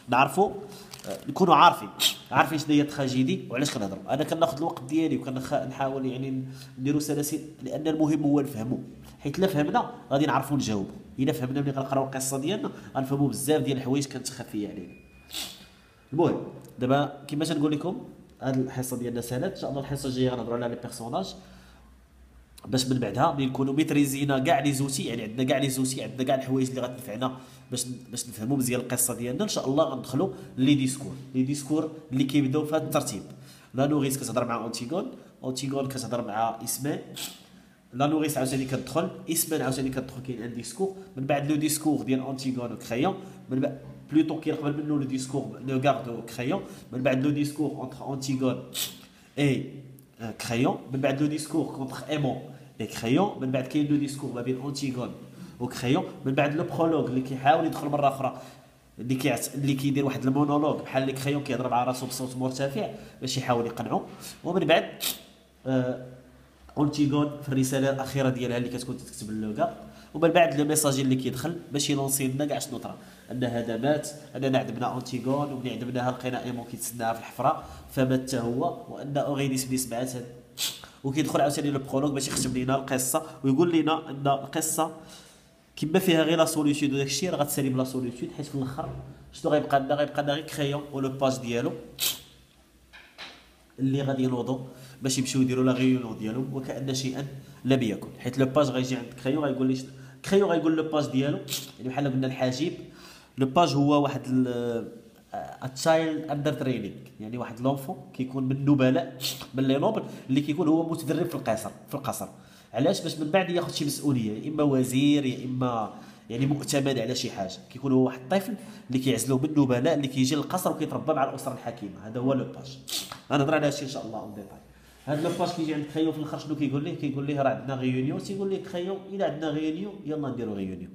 نعرفوا نكونوا عارفين شنو هي التراجيدي وعلاش كنهضروا. انا كناخذ الوقت ديالي وكنحاول يعني نديروا سلاسل، لان المهم هو نفهموا، حيت لا فهمنا غادي نعرفوا نجاوبوا. الا فهمنا ملي غنقراو القصه ديالنا غنفهموا بزاف ديال الحوايج كانت خفيه علينا. المهم دابا كيما تنقول لكم هاد الحصه ديالنا سالات، ان شاء الله الحصه الجايه غنهضروا على لي بيرسوناج، باش من بعدها ملي نكونوا ميتريزينا كاع لي زوتي، يعني عندنا كاع لي زوتي، عندنا كاع الحوايج اللي غتنفعنا باش نفهموا مزيان القصه ديالنا. ان شاء الله غندخلوا لي ديسكور اللي كيبداو في هذا الترتيب. لا نوريس كتهضر مع اونتيغون، اونتيغون كتهضر مع اسمان، لا نوريس عاوتاني كتدخل، اسمان عاوتاني كتدخل، كاين ان ديسكور. من بعد لو ديسكور ديال اونتيغون وكريون، من بعد بلوتو كاين قبل منه لو ديسكور لو غارد وكريون، من بعد لو ديسكور اونتر اونتيغون اي كريون، من بعد لو ديسكور كونتر ايمون اي كريون، من بعد كاين لو ديسكور ما بين اونتيغون وكريون، من بعد لو برولوج اللي كيحاول يدخل مره اخرى، اللي كيدير واحد المونولوج بحال اللي كريون كيهضر مع راسو بصوت مرتفع باش يحاول يقنعو. ومن بعد اونتيغون في الرساله الاخيره ديالها اللي كتكون تكتب للوغا، ومن بعد لو ميساج اللي كيدخل باش يلونسي لنا كاع شنو طرا، ان هذا مات، اننا عدمنا اونتيغون، وملي عدمناها لقينا ايمون كيتسناها في الحفره فمات حتى هو، وان اوريديس بلي سمعت وكيدخل عاوتاني لو برولوج باش يختم لينا القصه ويقول لنا ان القصه كما فيها غير لا سوليتود وداك الشيء راه غتسالي بلا سوليتود، حيت في الاخر شنو غيبقى لنا؟ غيبقى لنا غير كريون ولو باج ديالو اللي غادي ينوضوا باش يمشيو يديروا لا غيونيون ديالهم وكأن شيئا لم يكن، حيت لو باج غيجي عند كريون غيقول لي كريون غيقول لو باج ديالو، يعني بحال قلنا الحاجب. لو باج هو واحد تشايلد اندر ترينينغ، يعني واحد لونفون كيكون من نبلاء من لي نوبل اللي كيكون هو متدرب في القصر. علاش؟ باش من بعد ياخذ شي مسؤوليه، يا اما وزير يا اما يعني مؤتمن على شي حاجه. كيكون هو واحد الطفل اللي كيعزلوه من النبلاء اللي كيجي للقصر وكيتربى مع الاسره الحكيمه. هذا هو لو باج. انا نهضر على هادشي ان شاء الله اون ديتاي. هاد لو باج كيجي عند كريون في الاخر شنو كيقول ليه؟ كيقول ليه راه عندنا غيونيون، تيقول ليه كريون الا عندنا غيونيون يلا نديروا غيونيون.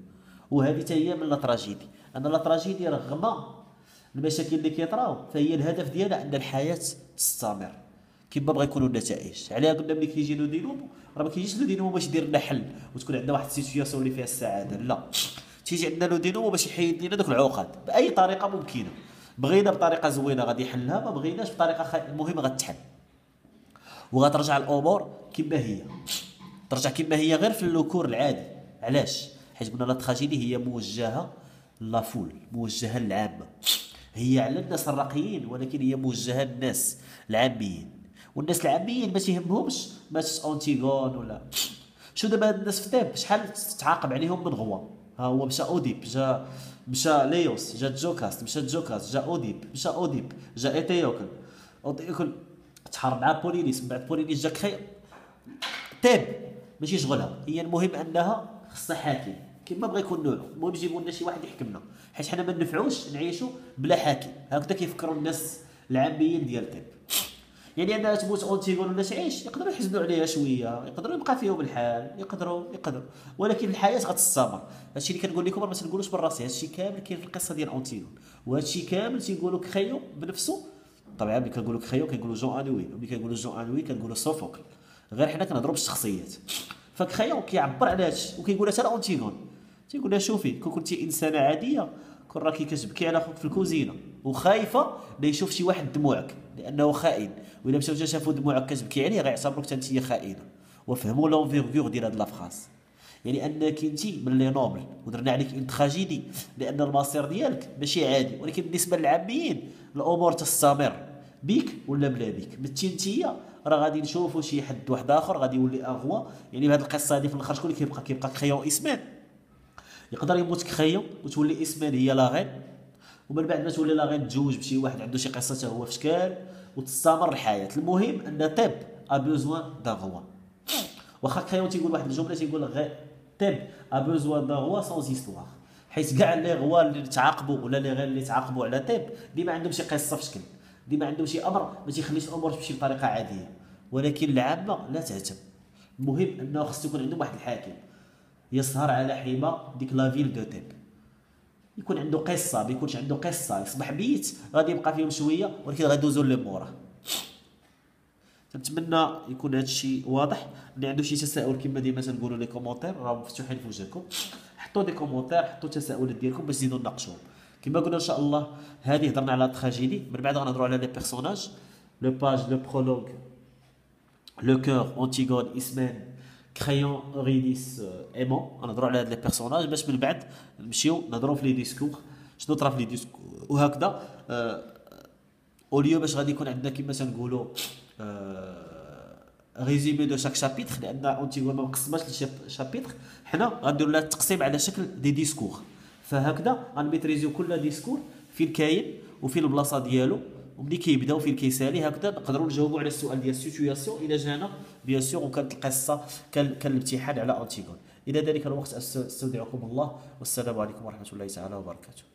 وهذه حتى هي من لا تراجيدي، ان لا تراجيدي رغم المشاكل اللي كيطراو فهي الهدف ديالها ان الحياه تستمر كيما بغا يكونوا النتائج. عليها قلنا ملي كيجي لو دينومو راه ما كيجيش لو دينومو باش يدير لنا حل وتكون عندنا واحد السيتوياسيون اللي فيها السعاده، لا، تيجي عندنا لو دينومو باش يحيد لنا دوك العقد باي طريقه ممكنه. بغينا بطريقه زوينه غادي يحلها، ما بغيناش بطريقه المهم غتحل وغترجع الامور كما هي، ترجع كما هي غير في اللوكور العادي. علاش؟ حيت قلنا لا تراجيدي هي موجهه لافول، موجهه للعامه، هي على الناس الراقيين ولكن هي موجهه للناس العاميين. والناس العاميين ما تيهمهمش ماتت اونتيغون ولا شو. دابا هاد الناس في طيب شحال تعاقب عليهم من غوا؟ ها هو مشى اوديب، مشى ليوس، جا جوكاست، مشى جوكاست، جا اوديب، مشى اوديب، جا ايتيوكل، ايتيوكل تحارب مع بولينيس، من بعد بولينيس جا طيب ماشي شغلها. هي المهم انها خصها حاكم كيما بغى يكون نوعه، المهم يجيبوا لنا شي واحد يحكمنا، حيت حنا ما نفعوش نعيشوا بلا حاكم. هكذا كيفكروا الناس العاميين ديال طيب. يعني انها تموت اونتيغون ولا تعيش يقدروا يحزنوا عليها شويه، يقدروا يبقى فيهم الحال، يقدروا ولكن الحياه غتستمر. هادشي اللي كنقول لكم راه ما تنقولوش بالراسي، هادشي كامل كاين في القصه ديال اونتيغون، وهادشي كامل تيقولوا كريون بنفسه. طبعا ملي كنقولوا كريون كنقولوا جون انوي، وملي كنقولوا جون انوي كنقولوا سوفوكل، غير حنا كنهضروا بالشخصيات. فكريون كيعبر على هادشي وكيقولها حتى اونتيغون، تيقول لها شوفي كون كنتي انسانه عاديه كون راكي كتبكي على خوك في الكوزينه وخايفه لا يشوف شي واحد دموعك لانه خائن، والا مشاو شافوا دموعك كتبكي عليه غيعتبروك حتى انت خائنه. وفهموا لونفيرغور ديال هاد لافراس، يعني انك انت من لي نوبل ودرنا عليك اون تراجيدي لان المصير ديالك ماشي عادي، ولكن بالنسبه للعاميين الامور تستمر بيك ولا بلا بيك. متي نتيا راه غادي نشوفوا شي حد واحد اخر غادي يولي اغوا. يعني بهذه القصه هذه في الاخر شكون اللي كيبقى كريون اسمان. يقدر يموت كريون وتولي اسمان هي لا غين، ومن بعد ما تولي لا غين تزوج بشي واحد عنده شي قصه هو في شكال وتستمر الحياه. المهم ان طيب ا بوزوان دان غوا. واخا كريون تيقول واحد الجمله تيقول غير طيب ا بوزوان دان غوا سون هيستوار، حيت كاع لي غوا اللي تعاقبوا ولا لي غير اللي تعاقبوا على طيب ديما عندهم شي قصه في شكل، ديما عندهم شي امر ما تيخليش الامور تمشي بطريقه عاديه، ولكن العامه لا تهتم. المهم انه خص يكون عندهم واحد الحاكم يسهر على حمى ديك لافيل دو تيب، يكون عنده قصه. ما يكونش عنده قصه يصبح بيت غادي يبقى فيهم شويه ولكن غيدوزوا لي مورا. نتمنى يكون هذا الشيء واضح. اللي عنده شي تساؤل كما ديما تنقولوا لي كومونتير راه مفتوحين في وجهكم، حطوا دي كومونتير، حطوا التساؤلات ديالكم باش نزيدوا نناقشوهم. كما قلنا ان شاء الله هذه هضرنا على تراجيدي، من بعد غنهضروا على لي بيرسوناج، لو باج، لو برولوج، لو كور، اونتيغون، اسمان، كريون، اوريديس، ايمون. غنهضروا على هاد لي بيرسوناج باش من بعد نمشيو نهضروا في لي ديسكور، شنو طرا في لي ديسكور وهكذا. اوليو باش غادي يكون عندنا كما تنقولوا ريزومي دو شاك شابيتر، لان اونتيغون ما مقسماش لشابيتر، حنا غنديروا لها التقسيم على شكل دي ديسكور. فهكذا غنميتريزيو كل ديسكور فين كاين وفين البلاصه ديالو وملي كيبدا وفين كيسالي. هكذا نقدروا نجاوبوا على السؤال ديال السيتوياسيون الى جانا بيان سور وكانت القصه كان الامتحان على اونتيغون. الى ذلك الوقت استودعكم الله، والسلام عليكم ورحمه الله تعالى وبركاته.